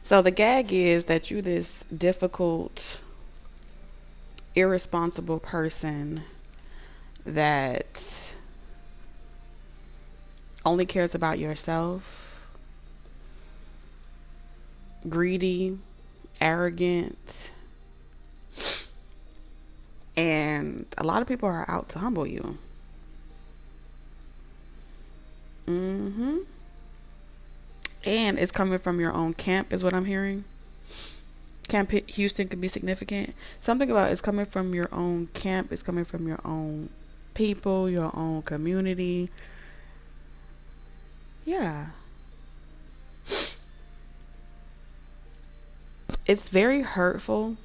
So the gag is that you this difficult, irresponsible person that only cares about yourself, greedy, arrogant, and a lot of people are out to humble you. Mm-hmm. And it's coming from your own camp, is what I'm hearing. Camp Houston could be significant. Something about it's coming from your own camp, it's coming from your own people, your own community. Yeah. It's very hurtful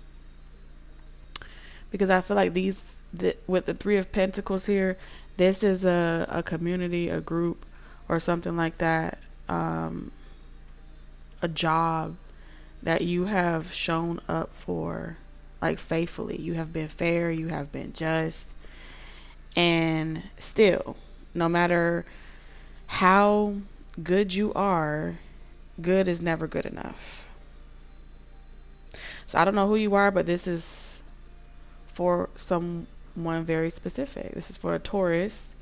because I feel like with the Three of Pentacles here, this is a community, a group, or something like that, a job that you have shown up for, like, faithfully. You have been fair, you have been just, and still, no matter how good you are, good is never good enough. So I don't know who you are, but this is for someone very specific. This is for a Taurus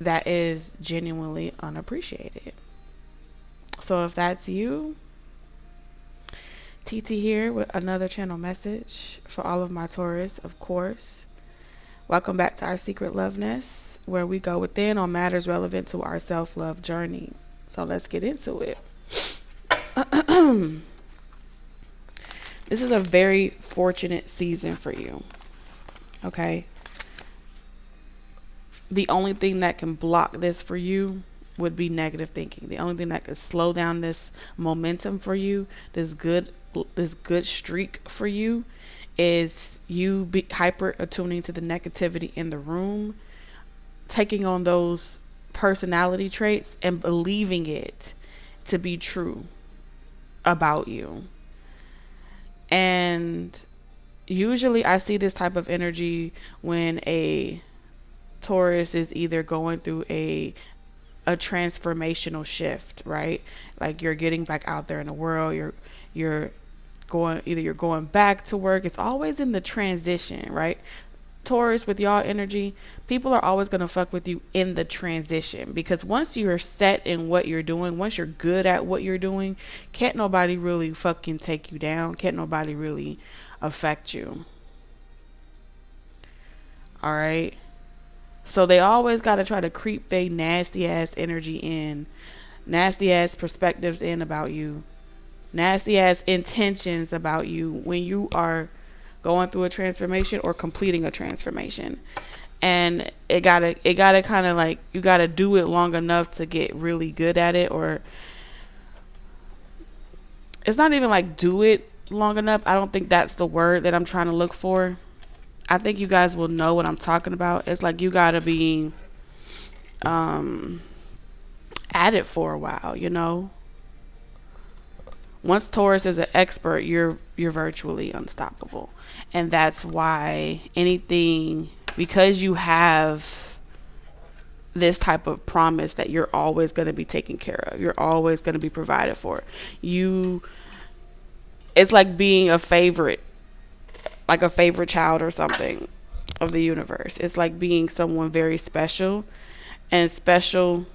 that is genuinely unappreciated. So if that's you, TT here with another channel message for all of my Taurus, of course. Welcome back to our Secret Love Nest, where we go within on matters relevant to our self-love journey. So let's get into it. This is a very fortunate season for you. Okay? The only thing that can block this for you would be negative thinking. The only thing that could slow down this momentum for you, this good streak for you, is you be hyper attuning to the negativity in the room, taking on those personality traits and believing it to be true about you. And usually I see this type of energy when a Taurus is either going through a transformational shift, right? Like you're getting back out there in the world, you're going back to work. It's always in the transition, right? Taurus, with y'all energy, people are always going to fuck with you in the transition, because once you're set in what you're doing, once you're good at what you're doing, can't nobody really fucking take you down. Can't nobody really affect you. All right. So they always got to try to creep they nasty ass energy in, nasty ass perspectives in about you, nasty ass intentions about you when you are going through a transformation or completing a transformation. And it gotta kind of like, you gotta do it long enough to get really good at it. Or it's not even like do it long enough. I don't think that's the word that I'm trying to look for. I think you guys will know what I'm talking about. It's like you gotta be at it for a while, you know. Once Taurus is an expert, you're virtually unstoppable. And that's why anything, because you have this type of promise that you're always going to be taken care of, you're always going to be provided for. It's like being a favorite, like a favorite child or something of the universe. It's like being someone very special, and special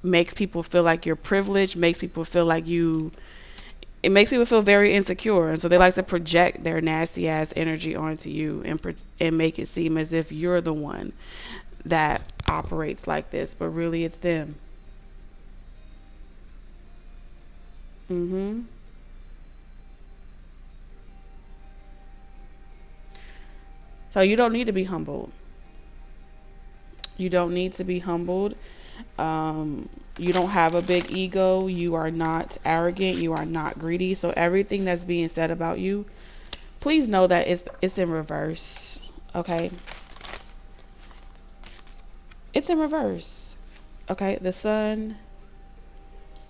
makes people feel like you're privileged, makes people feel like it makes people feel very insecure. And so they like to project their nasty ass energy onto you and make it seem as if you're the one that operates like this, but really it's them. Mm-hmm. So you don't need to be humbled. You don't need to be humbled. You don't have a big ego. You are not arrogant. You are not greedy. So everything that's being said about you, please know that it's in reverse. Okay? It's in reverse. Okay? The sun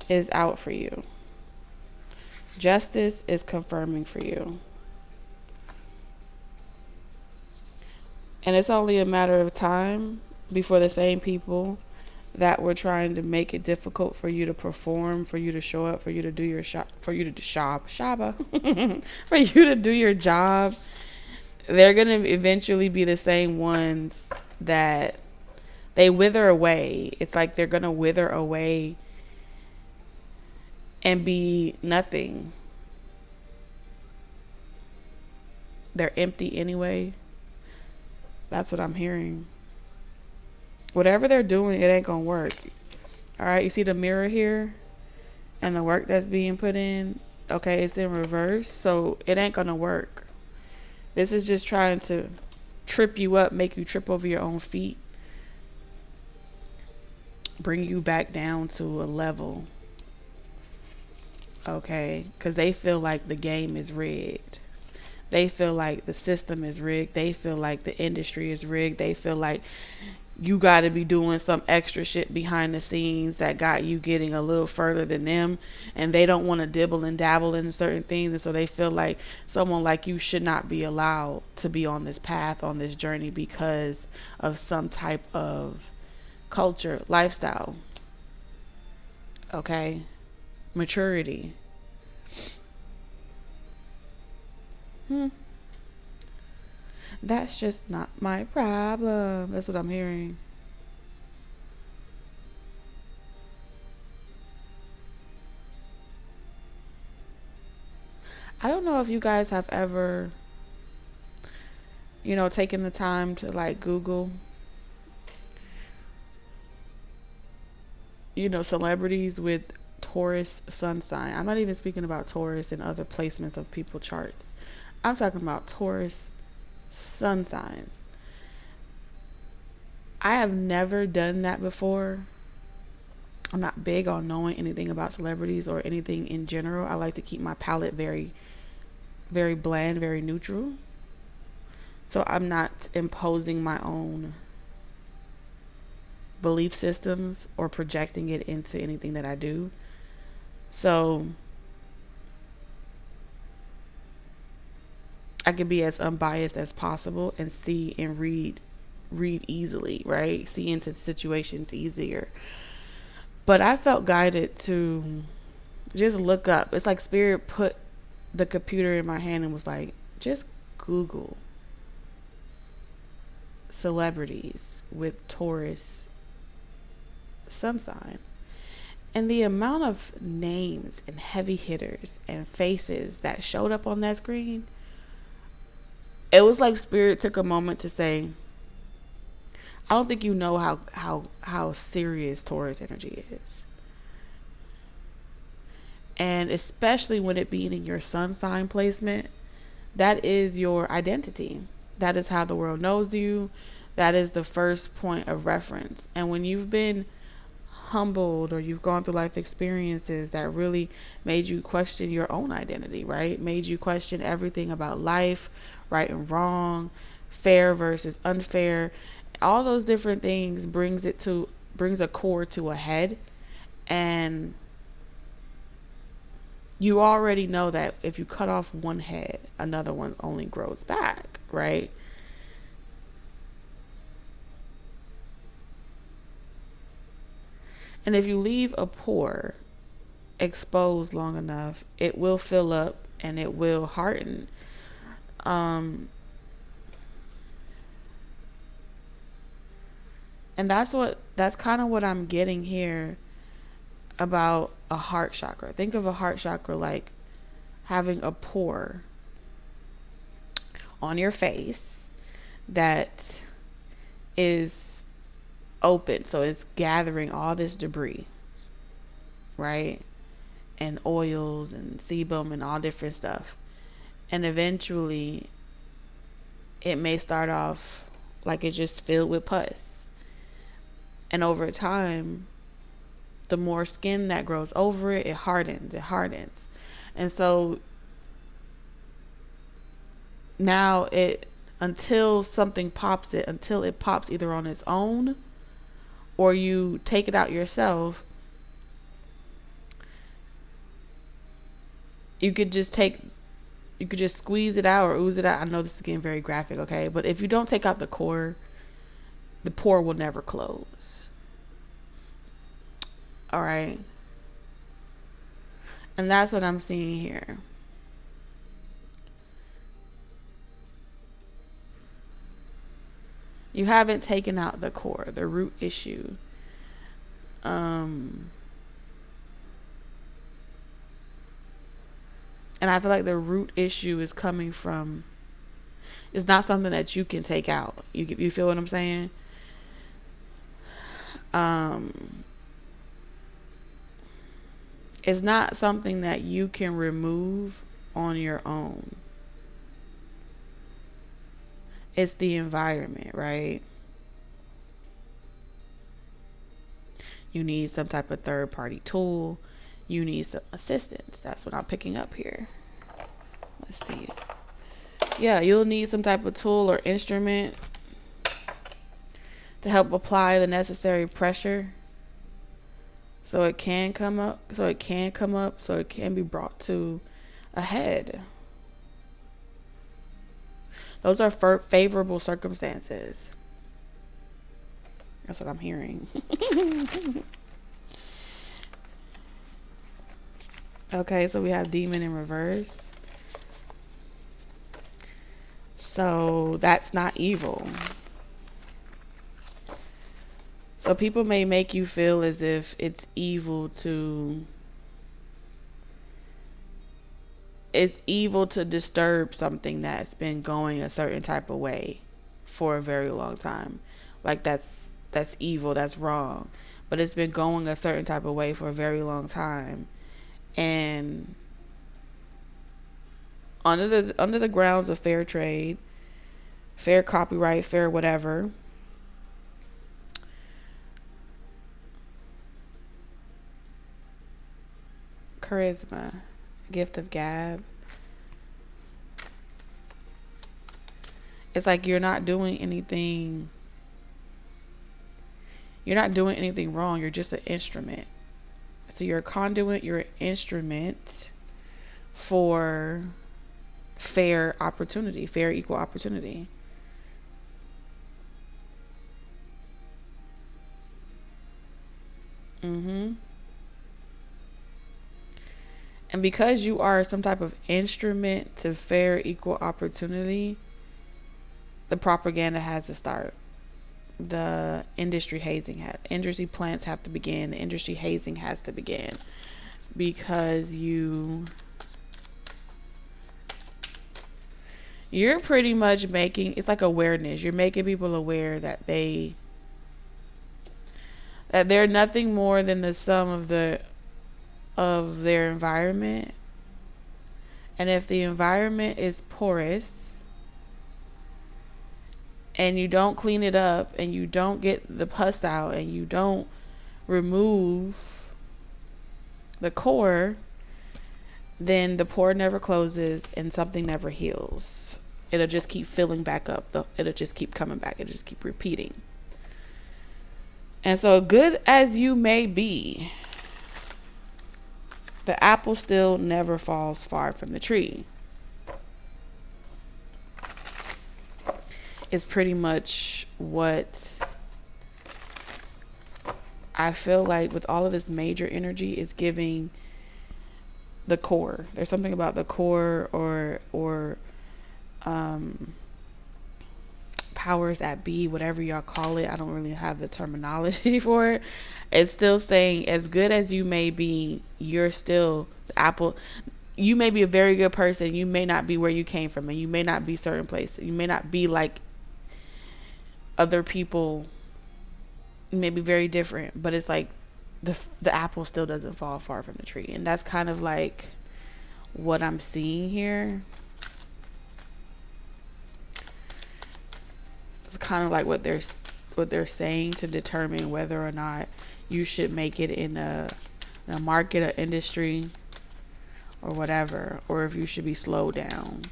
is out for you. Justice is confirming for you. And it's only a matter of time before the same people that were trying to make it difficult for you to perform, for you to show up, for you to do your shop, for you to shop, shaba, for you to do your job, they're going to eventually be the same ones that they wither away. It's like they're going to wither away and be nothing. They're empty anyway. That's what I'm hearing. Whatever they're doing, it ain't going to work. All right, you see the mirror here and the work that's being put in? Okay, it's in reverse, so it ain't going to work. This is just trying to trip you up, make you trip over your own feet, bring you back down to a level. Okay, because they feel like the game is rigged. They feel like the system is rigged. They feel like the industry is rigged. They feel like you got to be doing some extra shit behind the scenes that got you getting a little further than them, and they don't want to dibble and dabble in certain things, and so they feel like someone like you should not be allowed to be on this path, on this journey, because of some type of culture, lifestyle, okay, maturity. That's just not my problem. That's what I'm hearing. I don't know if you guys have ever, taken the time to like Google, celebrities with Taurus sun sign. I'm not even speaking about Taurus and other placements of people charts. I'm talking about Taurus sun signs. I have never done that before. I'm not big on knowing anything about celebrities or anything in general. I like to keep my palette very, very bland, very neutral. So I'm not imposing my own belief systems or projecting it into anything that I do. So I can be as unbiased as possible and see and read easily, right? See into situations easier. But I felt guided to just look up. It's like Spirit put the computer in my hand and was like, just Google celebrities with Taurus sun sign. And the amount of names and heavy hitters and faces that showed up on that screen, it was like Spirit took a moment to say, I don't think you know how serious Taurus energy is. And especially when it being in your sun sign placement, that is your identity. That is how the world knows you. That is the first point of reference. And when you've been humbled or you've gone through life experiences that really made you question your own identity, right? Made you question everything about life, right and wrong, fair versus unfair. All those different things brings a core to a head, and you already know that if you cut off one head, another one only grows back, right? And if you leave a pore exposed long enough, it will fill up and it will harden. And that's kind of what I'm getting here about a heart chakra. Think of a heart chakra like having a pore on your face that is open. So it's gathering all this debris, right? And oils and sebum and all different stuff. And eventually it may start off like it's just filled with pus. And over time, the more skin that grows over it, it hardens. And so now until something pops it, until it pops either on its own or you take it out yourself, you could just squeeze it out or ooze it out. I know this is getting very graphic, okay? But if you don't take out the core, the pore will never close. All right. And that's what I'm seeing here. You haven't taken out the core, the root issue. And I feel like the root issue is coming from, it's not something that you can take out. You feel what I'm saying? It's not something that you can remove on your own. It's the environment, right? You need some type of third party tool. You need some assistance. That's what I'm picking up here. Let's see. Yeah, you'll need some type of tool or instrument to help apply the necessary pressure so it can come up, so it can be brought to a head. Those are favorable circumstances. That's what I'm hearing. Okay, so we have demon in reverse. So that's not evil. So people may make you feel as if it's evil to disturb something that's been going a certain type of way for a very long time. Like that's evil, that's wrong. But it's been going a certain type of way for a very long time. And under the grounds of fair trade, fair copyright, fair whatever, charisma, gift of gab. It's like you're not doing anything wrong. You're just an instrument. So you're a conduit, you're an instrument for fair opportunity, fair equal opportunity. And because you are some type of instrument to fair equal opportunity, the propaganda has to start. The industry plants have to begin. The industry hazing has to begin, because you're pretty much making, it's like awareness. You're making people aware that they're nothing more than the sum of their environment. And if the environment is porous and you don't clean it up and you don't get the pus out and you don't remove the core, then the pore never closes and something never heals. It'll just keep filling back up. It'll just keep coming back. It'll just keep repeating. And so good as you may be, the apple still never falls far from the tree. Is pretty much what I feel like with all of this major energy is giving the core. There's something about the core or powers that be, whatever y'all call it. I don't really have the terminology for it. It's still saying, as good as you may be, you're still the apple. You may be a very good person. You may not be where you came from, and you may not be certain places. You may not be like other people. You may be very different, but it's like the apple still doesn't fall far from the tree. And that's kind of like what I'm seeing here. It's kind of like what they're saying to determine whether or not you should make it in a market or industry or whatever, or if you should be slowed down.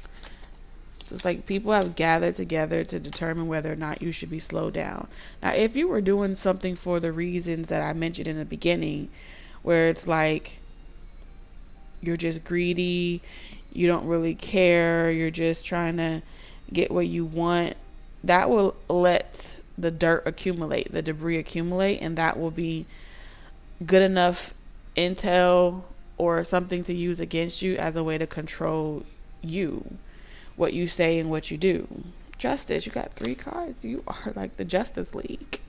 So it's like people have gathered together to determine whether or not you should be slowed down. Now, if you were doing something for the reasons that I mentioned in the beginning, where it's like you're just greedy, you don't really care, you're just trying to get what you want, that will let the dirt accumulate, the debris accumulate, and that will be good enough intel or something to use against you as a way to control you, what you say and what you do. Justice, you got 3 cards. You are like the Justice League.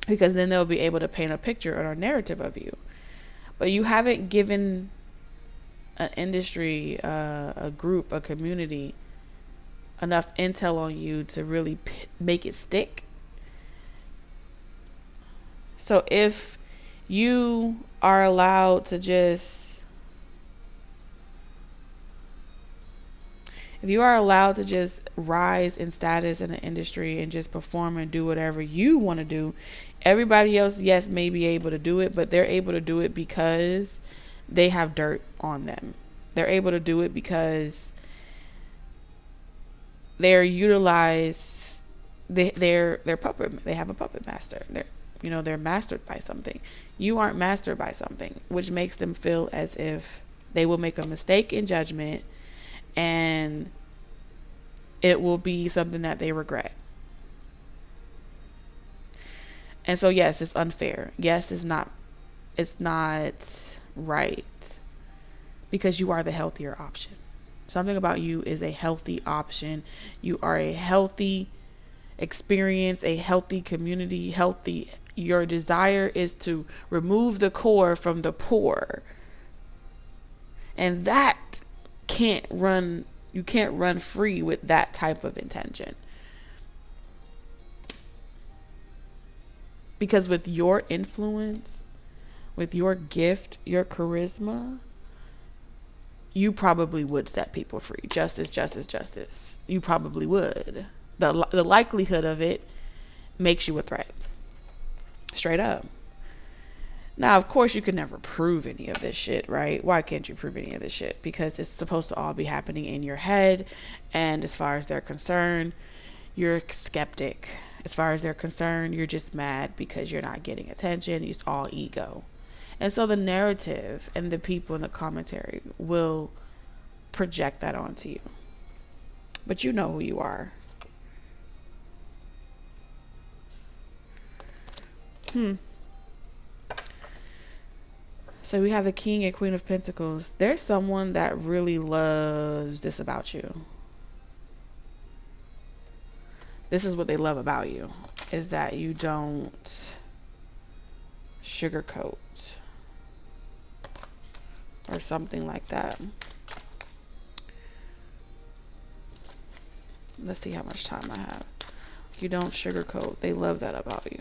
Because then they'll be able to paint a picture or a narrative of you. But you haven't given an industry, a group, a community enough intel on you to really make it stick. So if you are allowed to just rise in status in the industry and just perform and do whatever you want to do, everybody else, yes, may be able to do it, but they're able to do it because they have dirt on them. They're able to do it because they're utilized. They're puppet. They have a puppet master. They're mastered by something. You aren't mastered by something, which makes them feel as if they will make a mistake in judgment, and it will be something that they regret. And so, yes, it's unfair. Yes, it's not right, because you are the healthier option. Something about you is a healthy option. You are a healthy experience, a healthy community, healthy. Your desire is to remove the core from the poor. And that you can't run free with that type of intention. Because with your influence, with your gift, your charisma, you probably would set people free. Justice, justice, justice. You probably would. The likelihood of it makes you a threat. Straight up. Now, of course, you can never prove any of this shit, right? Why can't you prove any of this shit? Because it's supposed to all be happening in your head. And as far as they're concerned, you're a skeptic. As far as they're concerned, you're just mad because you're not getting attention. It's all ego. And so the narrative and the people in the commentary will project that onto you. But you know who you are. So we have the King and Queen of Pentacles. There's someone that really loves this about you. This is what they love about you, is that you don't sugarcoat or something like that. Let's see how much time I have. You don't sugarcoat. They love that about you.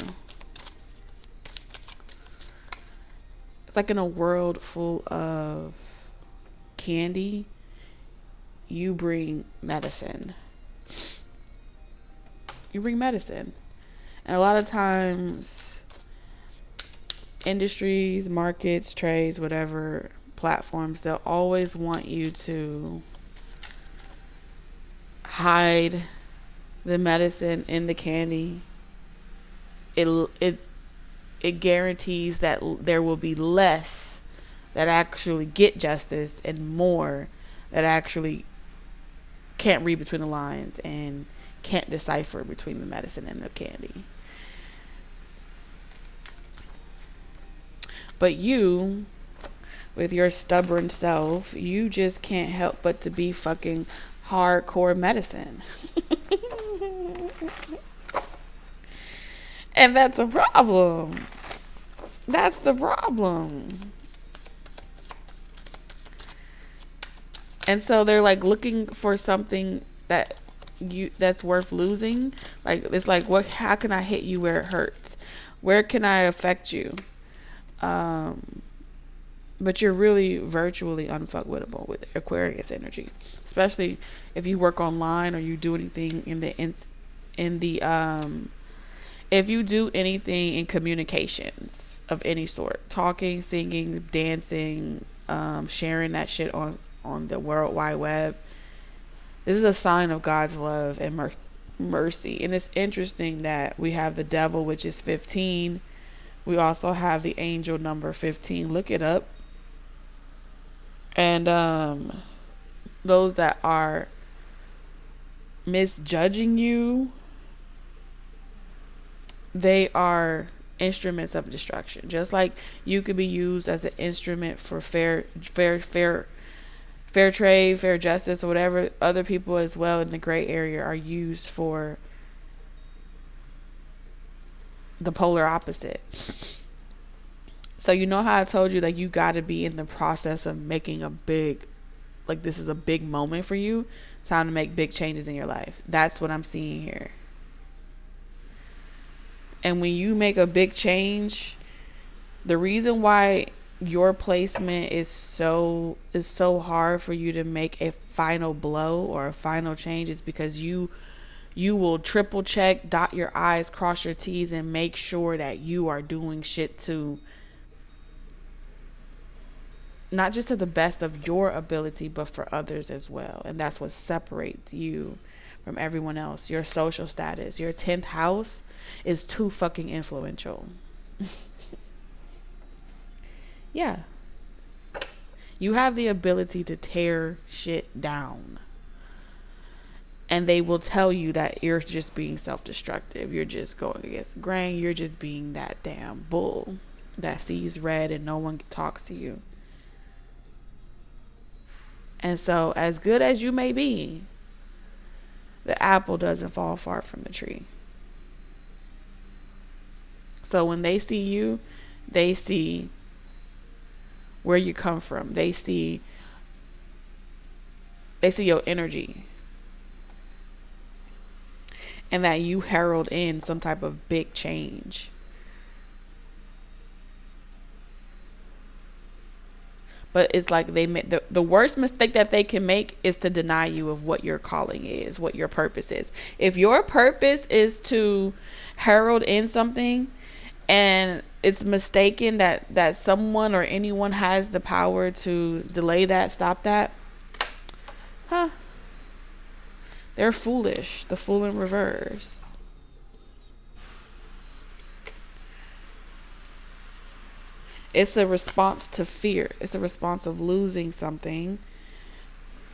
It's like in a world full of candy, you bring medicine. You bring medicine. And a lot of times, industries, markets, trades, whatever, platforms, they'll always want you to hide the medicine in the candy. It guarantees that there will be less that actually get justice and more that actually can't read between the lines and can't decipher between the medicine and the candy. But you, with your stubborn self, you just can't help but to be fucking hardcore medicine. And that's a problem. That's the problem. And so they're like looking for something that's worth losing. Like, it's like, how can I hit you where it hurts? Where can I affect you? But you're really virtually unfuckwittable with Aquarius energy, especially if you work online or you do anything if you do anything in communications of any sort, talking, singing, dancing, sharing that shit on the World Wide Web. This is a sign of God's love and mercy. And it's interesting that we have the devil, which is 15. We also have the angel number 15. Look it up. And those that are misjudging you they are instruments of destruction. Just like you could be used as an instrument for fair trade, fair justice, or whatever, other people as well in the gray area are used for the polar opposite. So you know how I told you, like, you got to be in the process of making a big, like, this is a big moment for you, time to make big changes in your life. That's what I'm seeing here. And when you make a big change, the reason why your placement is so hard for you to make a final blow or a final change is because you will triple check, dot your I's, cross your T's, and make sure that you are doing shit to not just to the best of your ability, but for others as well. And that's what separates you from everyone else. Your social status, your 10th house is too fucking influential. Yeah. You have the ability to tear shit down. And they will tell you that you're just being self-destructive. You're just going against the grain. You're just being that damn bull that sees red and no one talks to you. And so, as good as you may be, the apple doesn't fall far from the tree. So when they see you, they see where you come from. They see your energy. And that you herald in some type of big change. But it's like they make the worst mistake that they can make is to deny you of what your calling is, what your purpose is. If your purpose is to herald in something and it's mistaken that someone or anyone has the power to delay that, stop that, they're foolish. The fool in reverse. It's a response to fear. It's a response of losing something,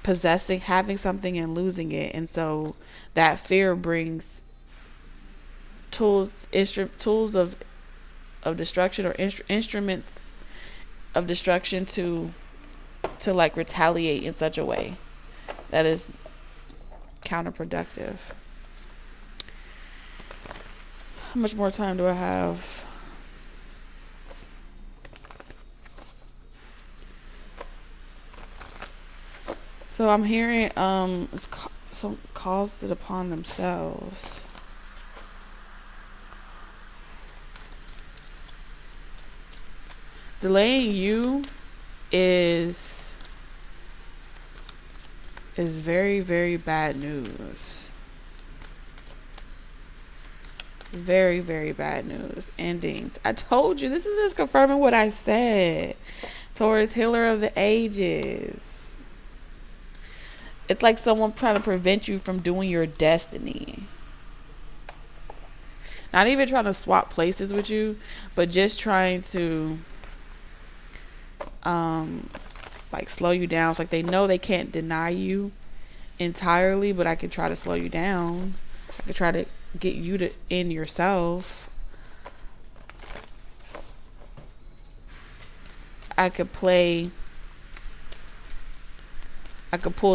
having something and losing it. And so that fear brings tools of destruction, or instruments of destruction to like retaliate in such a way that is counterproductive. How much more time do I have? So I'm hearing some caused it upon themselves. Delaying you is very, very bad news. Very, very bad news. Endings. I told you, this is just confirming what I said. Taurus, healer of the ages. It's like someone trying to prevent you from doing your destiny. Not even trying to swap places with you, but just trying to like slow you down. It's like they know they can't deny you entirely, but I could try to slow you down. I could try to get you to end yourself. I could pull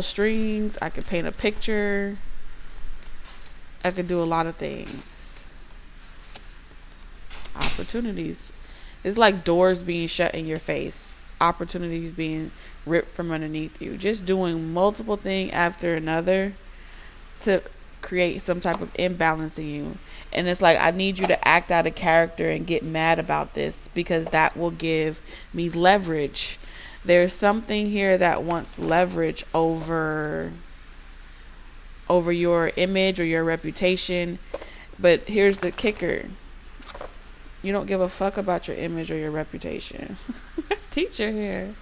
strings. I could paint a picture. I could do a lot of things. Opportunities. It's like doors being shut in your face. Opportunities being ripped from underneath you. Just doing multiple things after another to create some type of imbalance in you. And it's like, I need you to act out a character and get mad about this because that will give me leverage. There's something here that wants leverage over your image or your reputation. But here's the kicker. You don't give a fuck about your image or your reputation. Teacher here.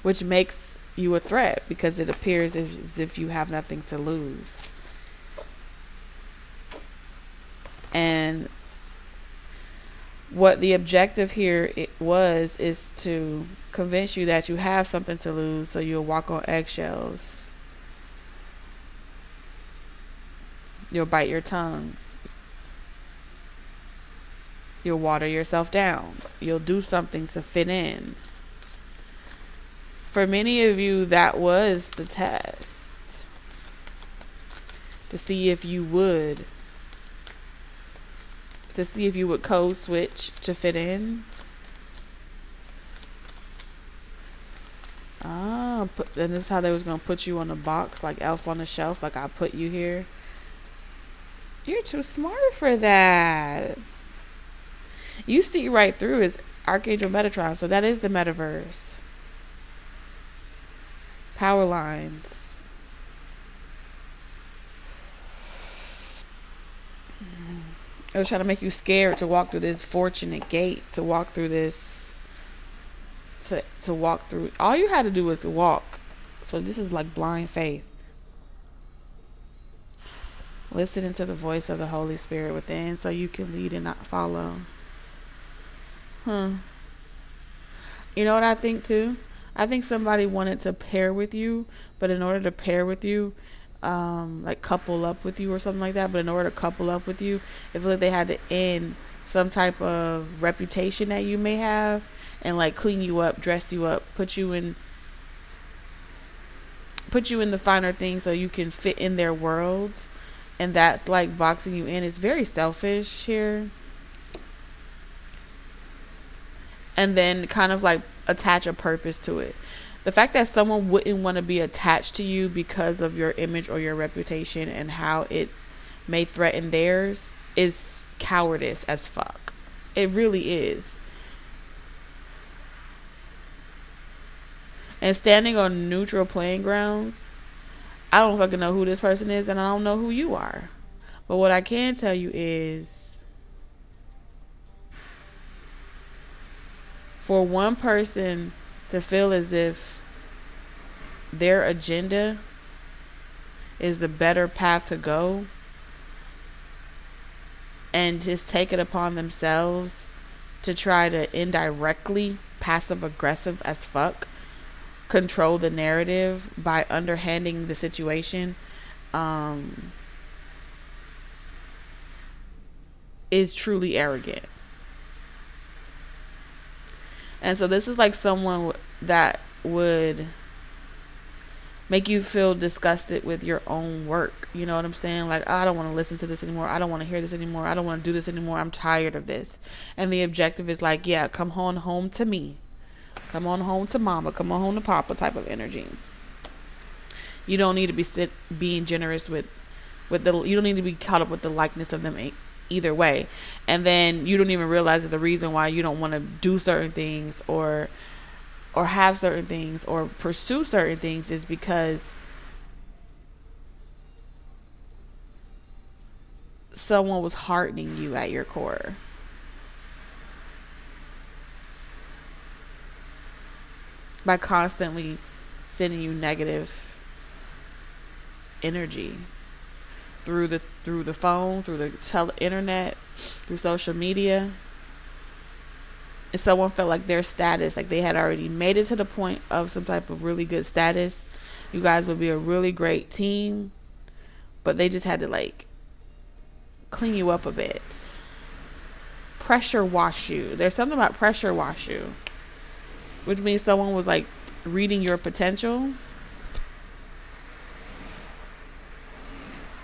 Which makes you a threat because it appears as if you have nothing to lose. And what the objective here is to convince you that you have something to lose, so you'll walk on eggshells. You'll bite your tongue. You'll water yourself down. You'll do something to fit in. For many of you, that was the test. To see if you would. To see if you would code switch to fit in. And this is how they was going to put you on a box, like Elf on the Shelf, like I put you here. You're too smart for that. You see right through is Archangel Metatron, so that is the metaverse. Power lines. It was trying to make you scared to walk through this fortunate gate, to walk through this, to walk through. All you had to do was walk. So this is like blind faith. Listening to the voice of the Holy Spirit within so you can lead and not follow. You know what I think too? I think somebody wanted to pair with you, but in order to pair with you, like couple up with you or something like that, but in order to couple up with you, it feels like they had to end some type of reputation that you may have and like clean you up, dress you up, put you in the finer things so you can fit in their world. And that's like boxing you in. It's very selfish here. And then kind of like attach a purpose to it. The fact that someone wouldn't want to be attached to you because of your image or your reputation and how it may threaten theirs is cowardice as fuck. It really is. And standing on neutral playing grounds, I don't fucking know who this person is and I don't know who you are. But what I can tell you is, for one person to feel as if their agenda is the better path to go and just take it upon themselves to try to indirectly, passive aggressive as fuck, control the narrative by underhanding the situation, is truly arrogant. And so this is like someone that would make you feel disgusted with your own work. You know what I'm saying? Like, I don't want to listen to this anymore. I don't want to hear this anymore. I don't want to do this anymore. I'm tired of this. And the objective is like, yeah, come on home to me. Come on home to mama. Come on home to papa type of energy. You don't need to be being generous with the, you don't need to be caught up with the likeness of them either way. And then you don't even realize that the reason why you don't want to do certain things or have certain things or pursue certain things is because someone was hardening you at your core. By constantly sending you negative energy through the phone, through the internet, through social media. And someone felt like their status, like they had already made it to the point of some type of really good status. You guys would be a really great team, but they just had to like clean you up a bit. Pressure wash you. There's something about pressure wash you, which means someone was like reading your potential.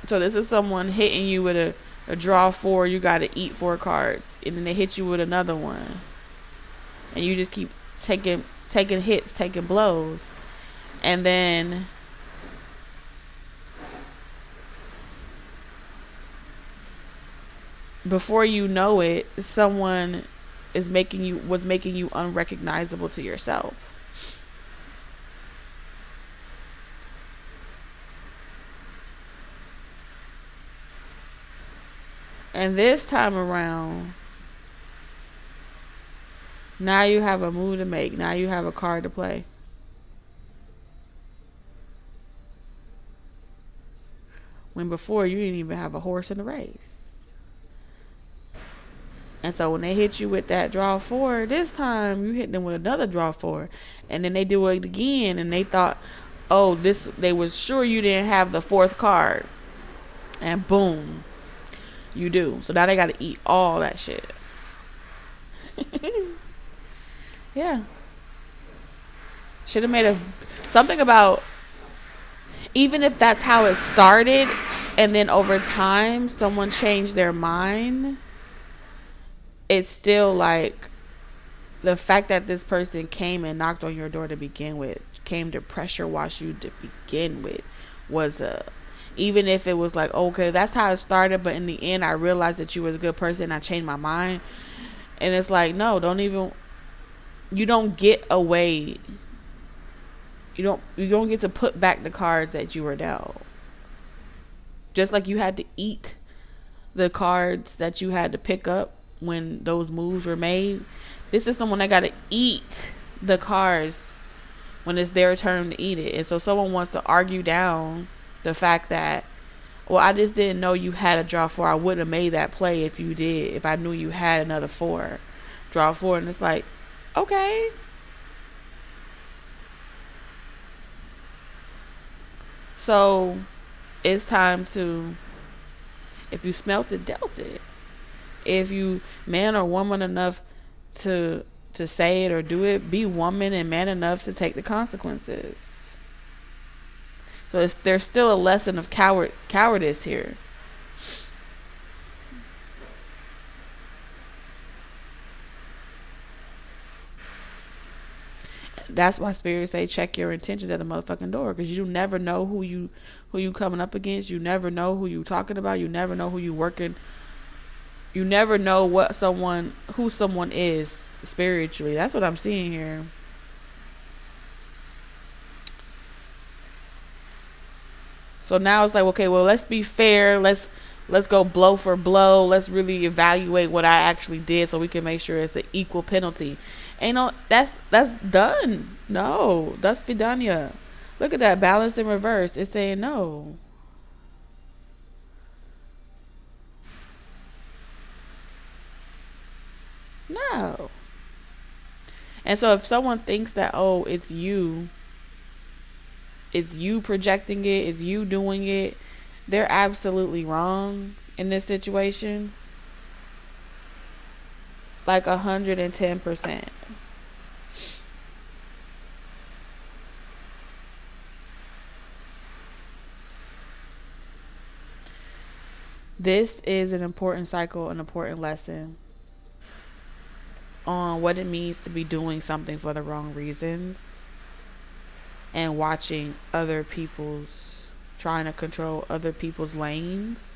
So this is someone hitting you with a draw 4, you got to eat 4 cards, and then they hit you with another one, and you just keep taking hits, taking blows, and then before you know it, someone was making you unrecognizable to yourself. And this time around, now you have a move to make. Now you have a card to play. When before you didn't even have a horse in the race. And so when they hit you with that draw 4, this time you hit them with another draw 4. And then they do it again and they thought, oh, they was sure you didn't have the 4th card. And boom, you do. So now they got to eat all that shit. Yeah. Should have made something about, even if that's how it started and then over time someone changed their mind, it's still like the fact that this person came and knocked on your door to begin with, came to pressure wash you to begin with, was even if it was like, okay, that's how it started, but in the end I realized that you was a good person and I changed my mind. And it's like, no, you don't get away. You don't get to put back the cards that you were dealt. Just like you had to eat the cards that you had to pick up when those moves were made, this is someone that got to eat the cards when it's their turn to eat it. And so someone wants to argue down the fact that, well, I just didn't know you had a draw 4. I wouldn't have made that play if you did, if I knew you had another 4. Draw 4. And it's like, okay. So it's time to, if you smelt it, dealt it. If you man or woman enough to say it or do it, be woman and man enough to take the consequences. So there's still a lesson of cowardice here. That's why spirits say check your intentions at the motherfucking door, because you never know who you coming up against. You never know who you talking about. You never know who you working. You never know who someone is spiritually. That's what I'm seeing here. So now it's like, okay, well, let's be fair. Let's go blow for blow. Let's really evaluate what I actually did so we can make sure it's an equal penalty. Ain't no, that's done. No, that's vidanya. Look at that, balance in reverse. It's saying no. No. And so if someone thinks that, oh, it's you projecting it, it's you doing it, they're absolutely wrong in this situation. Like 110%. This is an important cycle, an important lesson on what it means to be doing something for the wrong reasons and watching trying to control other people's lanes.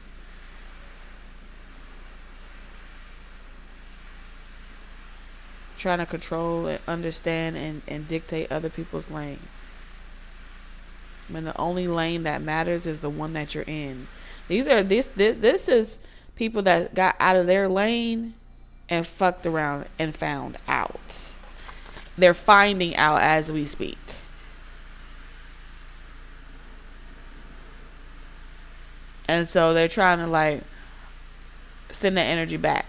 Trying to control and understand and dictate other people's lane. When the only lane that matters is the one that you're in. This is people that got out of their lane and fucked around and found out. They're finding out as we speak. And so they're trying to like send that energy back.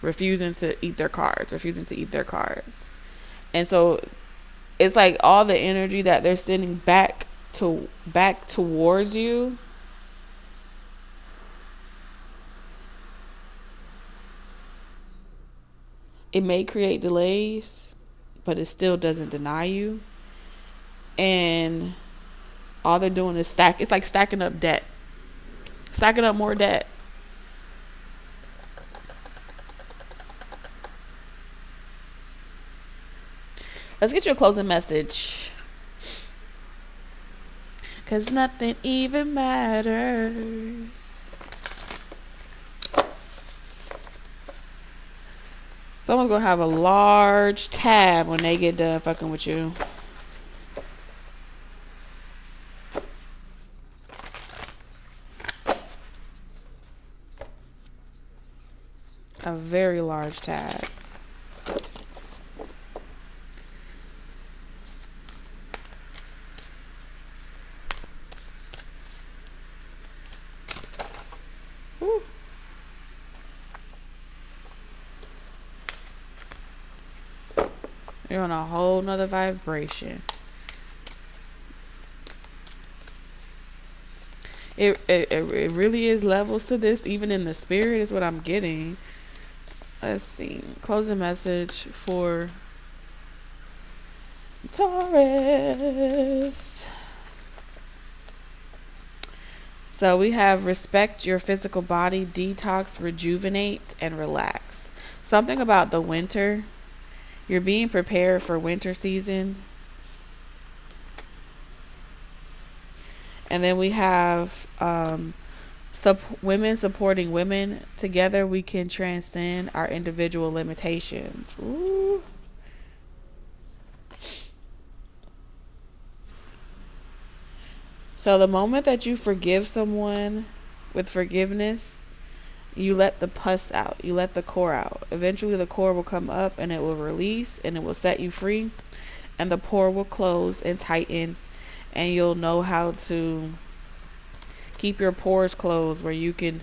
Refusing to eat their cards. And so it's like all the energy that they're sending back towards you. It may create delays, but it still doesn't deny you. And all they're doing is it's like stacking up debt. Stacking up more debt. Let's get you a closing message. Cause nothing even matters. Someone's gonna have a large tab when they get done fucking with you. A very large tab. Woo. You're on a whole nother vibration. It really is levels to this, even in the spirit, is what I'm getting. Let's see. Closing message for Taurus. So we have respect your physical body, detox, rejuvenate, and relax. Something about the winter. You're being prepared for winter season. And then we have women supporting women. Together we can transcend our individual limitations. Ooh. So the moment that you forgive someone with forgiveness, you let the pus out. You let the core out. Eventually the core will come up and it will release and it will set you free. And the pore will close and tighten. And you'll know how to keep your pores closed where you can...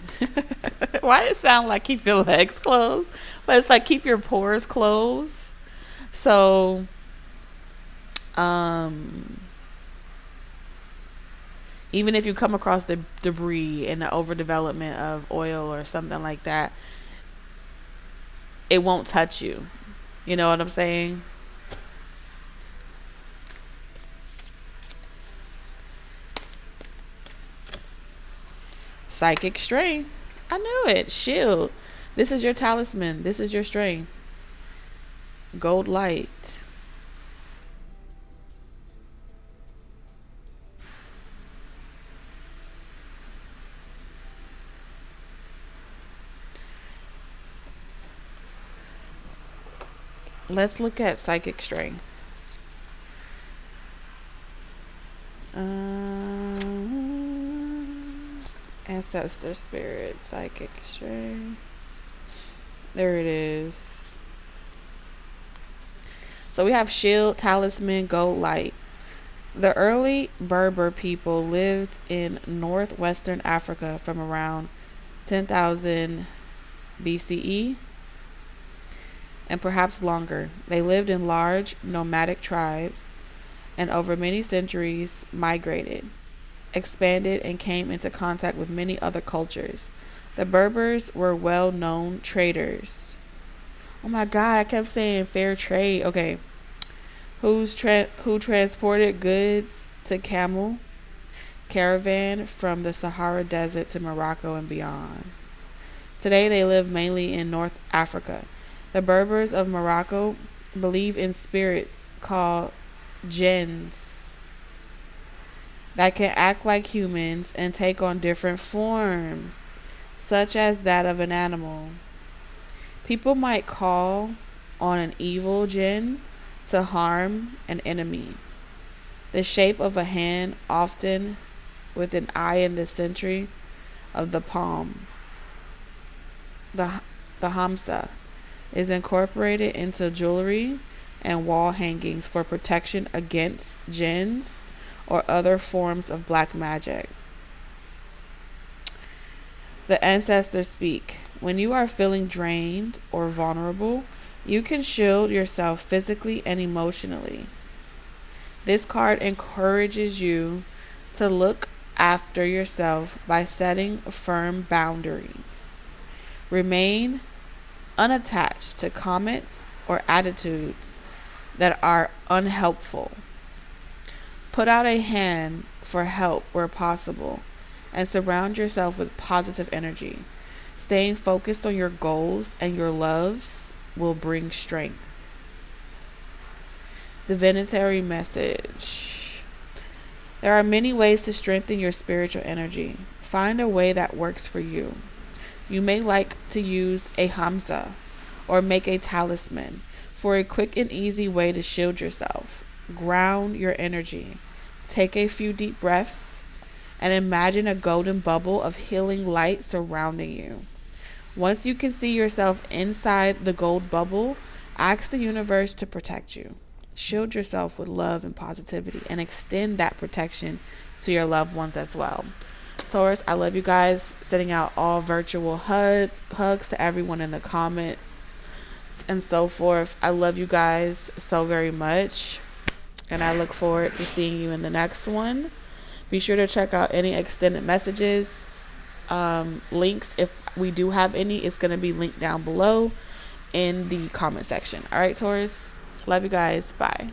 Why does it sound like keep your legs closed? But it's like keep your pores closed. So... even if you come across the debris and the overdevelopment of oil or something like that, it won't touch you. You know what I'm saying? Psychic strength. I knew it. Shield. This is your talisman. This is your strength. Gold light. Let's look at psychic strength. Ancestor spirit, psychic strength. There it is. So we have shield, talisman, gold light. The early Berber people lived in northwestern Africa from around 10,000 BCE and perhaps longer. They lived in large nomadic tribes and over many centuries migrated, expanded, and came into contact with many other cultures. The Berbers were well-known traders. Oh my God, I kept saying fair trade. Okay. Who transported goods to camel caravan from the Sahara Desert to Morocco and beyond. Today they live mainly in North Africa. The Berbers of Morocco believe in spirits called jinns that can act like humans and take on different forms, such as that of an animal. People might call on an evil jinn to harm an enemy. The shape of a hand, often with an eye in the center of the palm. The hamsa is incorporated into jewelry and wall hangings for protection against jinns or other forms of black magic. The ancestors speak. When you are feeling drained or vulnerable, you can shield yourself physically and emotionally. This card encourages you to look after yourself by setting firm boundaries. Remain unattached to comments or attitudes that are unhelpful. Put out a hand for help where possible and surround yourself with positive energy. Staying focused on your goals and your loves will bring strength. Divinatory message. There are many ways to strengthen your spiritual energy. Find a way that works for you. You may like to use a hamsa or make a talisman for a quick and easy way to shield yourself. Ground your energy. Take a few deep breaths and imagine a golden bubble of healing light surrounding you. Once you can see yourself inside the gold bubble, ask the universe to protect you. Shield yourself with love and positivity and extend that protection to your loved ones as well. Taurus, I love you guys. Sending out all virtual hugs to everyone in the comment and so forth. I love you guys so very much. And I look forward to seeing you in the next one. Be sure to check out any extended messages links. If we do have any, it's going to be linked down below in the comment section. All right, Taurus. Love you guys. Bye.